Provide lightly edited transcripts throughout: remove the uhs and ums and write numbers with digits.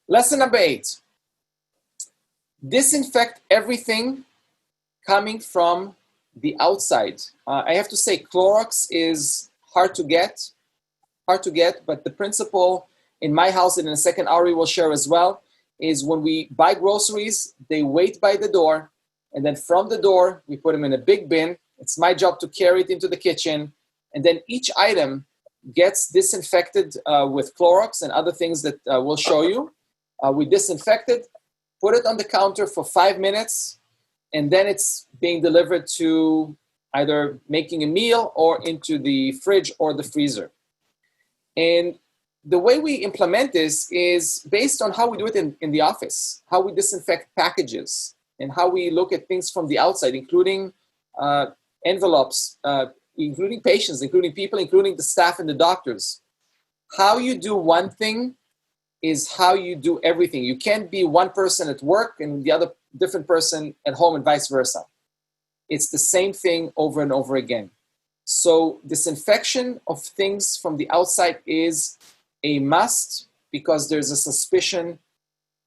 Lesson number 8. Disinfect everything coming from the outside. I have to say Clorox is hard to get, but the principle in my house, and in a second Ari will share as well, is when we buy groceries, they wait by the door, and then from the door, we put them in a big bin. It's my job to carry it into the kitchen, and then each item gets disinfected with Clorox and other things that we'll show you. We disinfect it, put it on the counter for 5 minutes, and then it's being delivered to either making a meal or into the fridge or the freezer. And the way we implement this is based on how we do it in the office, how we disinfect packages, and how we look at things from the outside, including envelopes, including patients, including people, including the staff and the doctors. How you do one thing is how you do everything. You can't be one person at work and the other different person at home and vice versa. It's the same thing over and over again. So disinfection of things from the outside is a must because there's a suspicion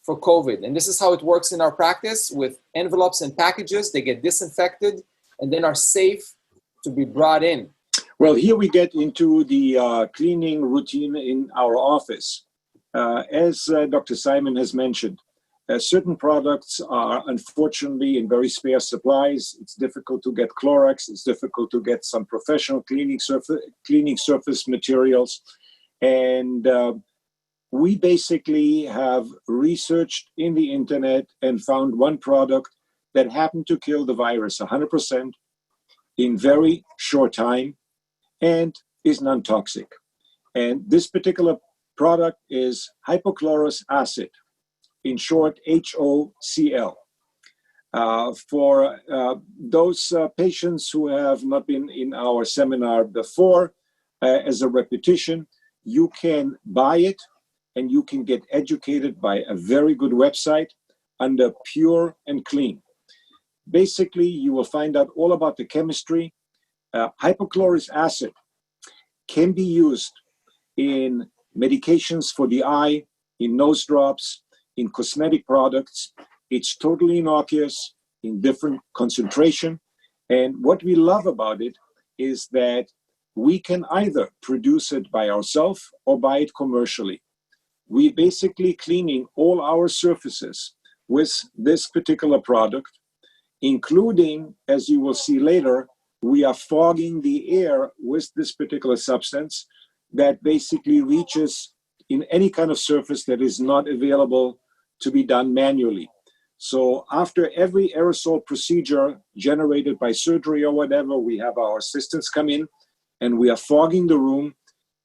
for COVID. And this is how it works in our practice with envelopes and packages. They get disinfected and then are safe to be brought in. Well, here we get into the cleaning routine in our office. As Dr. Simon has mentioned, certain products are unfortunately in very sparse supplies. It's difficult to get Clorox. It's difficult to get some professional cleaning surface materials. And we basically have researched in the internet and found one product that happened to kill the virus 100% in very short time and is non-toxic. And this particular product is hypochlorous acid, in short, HOCl. For those patients who have not been in our seminar before, as a repetition, you can buy it and you can get educated by a very good website under Pure and Clean. Basically, you will find out all about the chemistry. Hypochlorous acid can be used in medications for the eye, in nose drops, in cosmetic products. It's totally innocuous in different concentration. And what we love about it is that we can either produce it by ourselves or buy it commercially. We basically cleaning all our surfaces with this particular product, including, as you will see later, we are fogging the air with this particular substance that basically reaches in any kind of surface that is not available to be done manually. So after every aerosol procedure generated by surgery or whatever, we have our assistants come in and we are fogging the room.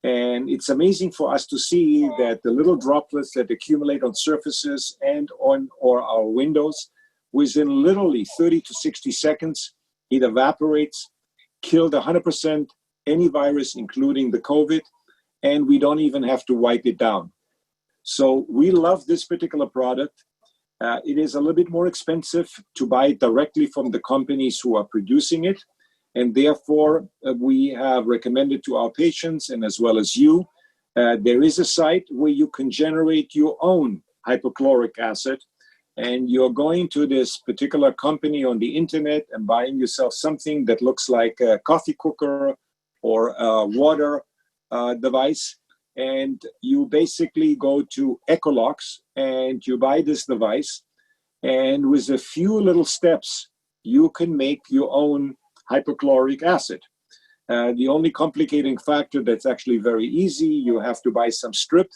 And it's amazing for us to see that the little droplets that accumulate on surfaces and on or our windows, within literally 30 to 60 seconds, it evaporates, killed 100% any virus, including the COVID, and we don't even have to wipe it down. So we love this particular product. It is a little bit more expensive to buy it directly from the companies who are producing it. And therefore, we have recommended to our patients and as well as you, there is a site where you can generate your own hypochloric acid. And you're going to this particular company on the internet and buying yourself something that looks like a coffee cooker or a water device. And you basically go to Ecolox and you buy this device. And with a few little steps, you can make your own hypochloric acid. The only complicating factor that's actually very easy, you have to buy some strip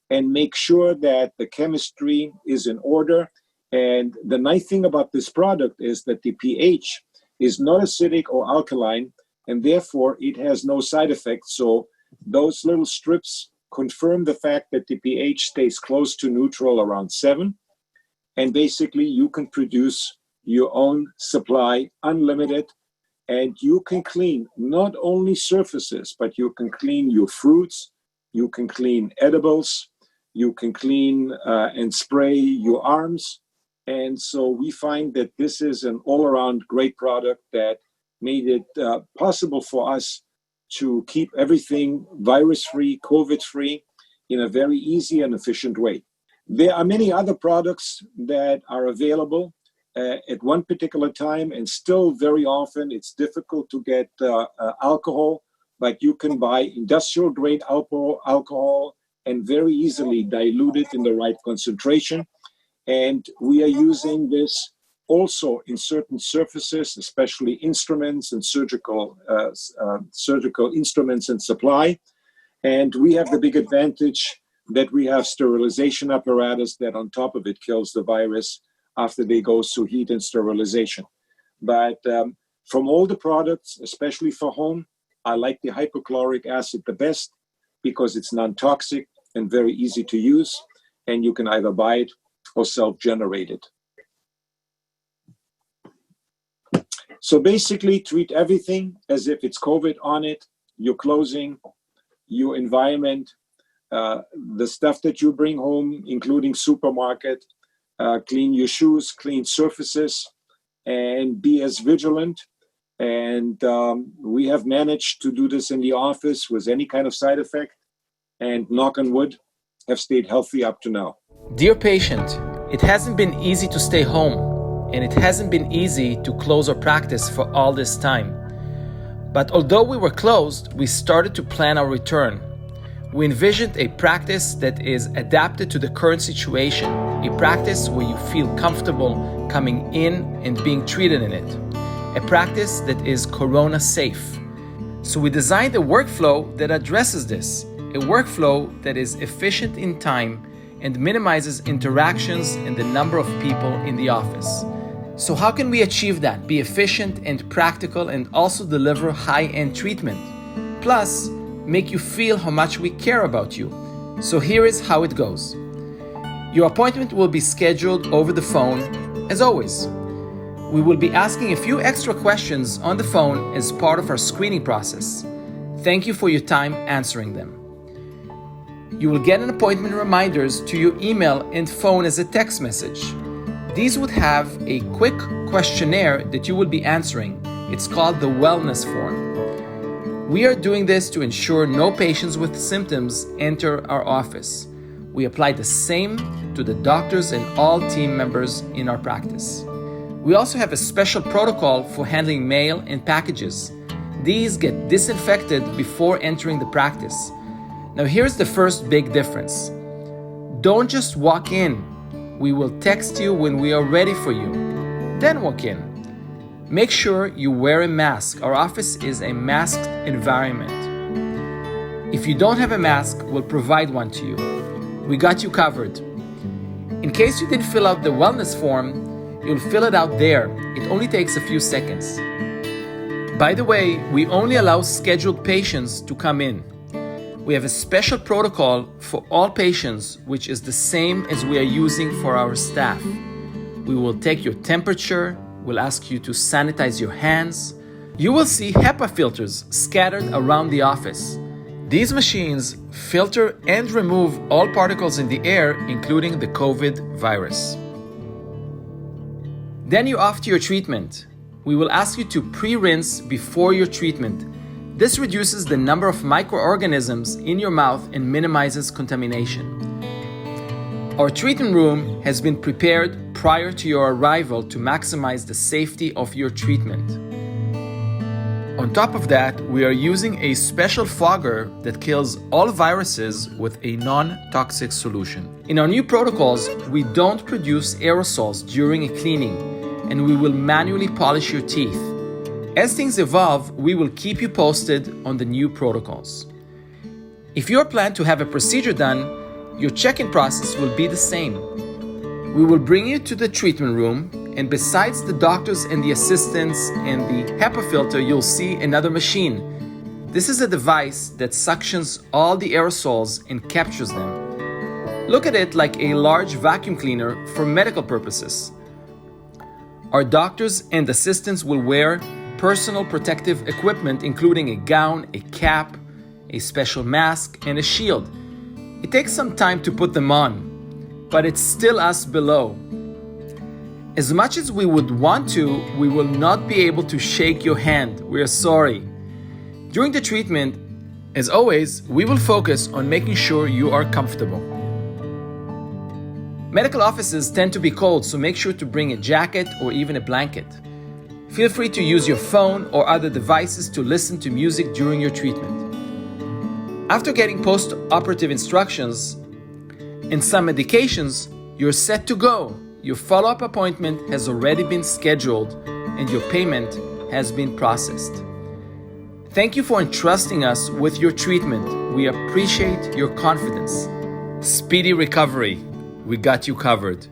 and make sure that the chemistry is in order. And the nice thing about this product is that the pH is not acidic or alkaline, and therefore it has no side effects. So those little strips confirm the fact that the pH stays close to neutral around 7. And basically you can produce your own supply, unlimited, and you can clean not only surfaces, but you can clean your fruits, you can clean edibles, you can clean and spray your arms. And so we find that this is an all-around great product that made it possible for us to keep everything virus-free, COVID-free in a very easy and efficient way. There are many other products that are available at one particular time, and still very often it's difficult to get alcohol, but you can buy industrial grade alcohol and very easily dilute it in the right concentration. And we are using this also in certain surfaces, especially instruments and surgical instruments and supply. And we have the big advantage that we have sterilization apparatus that on top of it kills the virus after they go through heat and sterilization. But from all the products, especially for home, I like the hypochloric acid the best because it's non-toxic and very easy to use, and you can either buy it or self-generate it. So basically treat everything as if it's COVID on it, your clothing, your environment, the stuff that you bring home, including supermarket, clean your shoes, clean surfaces, and be as vigilant. And we have managed to do this in the office with any kind of side effect, and knock on wood, have stayed healthy up to now. Dear patient, it hasn't been easy to stay home, and it hasn't been easy to close our practice for all this time. But although we were closed, we started to plan our return. We envisioned a practice that is adapted to the current situation, a practice where you feel comfortable coming in and being treated in it, a practice that is corona safe. So we designed a workflow that addresses this, a workflow that is efficient in time and minimizes interactions and the number of people in the office. So how can we achieve that, be efficient and practical, and also deliver high-end treatment? Plus, make you feel how much we care about you. So here is how it goes. Your appointment will be scheduled over the phone, as always. We will be asking a few extra questions on the phone as part of our screening process. Thank you for your time answering them. You will get an appointment reminders to your email and phone as a text message. These would have a quick questionnaire that you will be answering. It's called the wellness form. We are doing this to ensure no patients with symptoms enter our office. We apply the same to the doctors and all team members in our practice. We also have a special protocol for handling mail and packages. These get disinfected before entering the practice. Now here's the first big difference. Don't just walk in. We will text you when we are ready for you. Then walk in. Make sure you wear a mask. Our office is a masked environment. If you don't have a mask, we'll provide one to you. We got you covered. In case you didn't fill out the wellness form, you'll fill it out there. It only takes a few seconds. By the way, we only allow scheduled patients to come in. We have a special protocol for all patients, which is the same as we are using for our staff. We will take your temperature, we'll ask you to sanitize your hands. You will see HEPA filters scattered around the office. These machines filter and remove all particles in the air, including the COVID virus. Then you're off to your treatment. We will ask you to pre-rinse before your treatment. This reduces the number of microorganisms in your mouth and minimizes contamination. Our treatment room has been prepared prior to your arrival to maximize the safety of your treatment. On top of that, we are using a special fogger that kills all viruses with a non-toxic solution. In our new protocols, we don't produce aerosols during a cleaning, and we will manually polish your teeth. As things evolve, we will keep you posted on the new protocols. If you are planned to have a procedure done, your check-in process will be the same. We will bring you to the treatment room, and besides the doctors and the assistants and the HEPA filter, you'll see another machine. This is a device that suctions all the aerosols and captures them. Look at it like a large vacuum cleaner for medical purposes. Our doctors and assistants will wear personal protective equipment, including a gown, a cap, a special mask, and a shield. It takes some time to put them on, but it's still us below. As much as we would want to, we will not be able to shake your hand. We are sorry. During the treatment, as always, we will focus on making sure you are comfortable. Medical offices tend to be cold, so make sure to bring a jacket or even a blanket. Feel free to use your phone or other devices to listen to music during your treatment. After getting post-operative instructions and some medications, you're set to go. Your follow-up appointment has already been scheduled and your payment has been processed. Thank you for entrusting us with your treatment. We appreciate your confidence. Speedy recovery. We got you covered.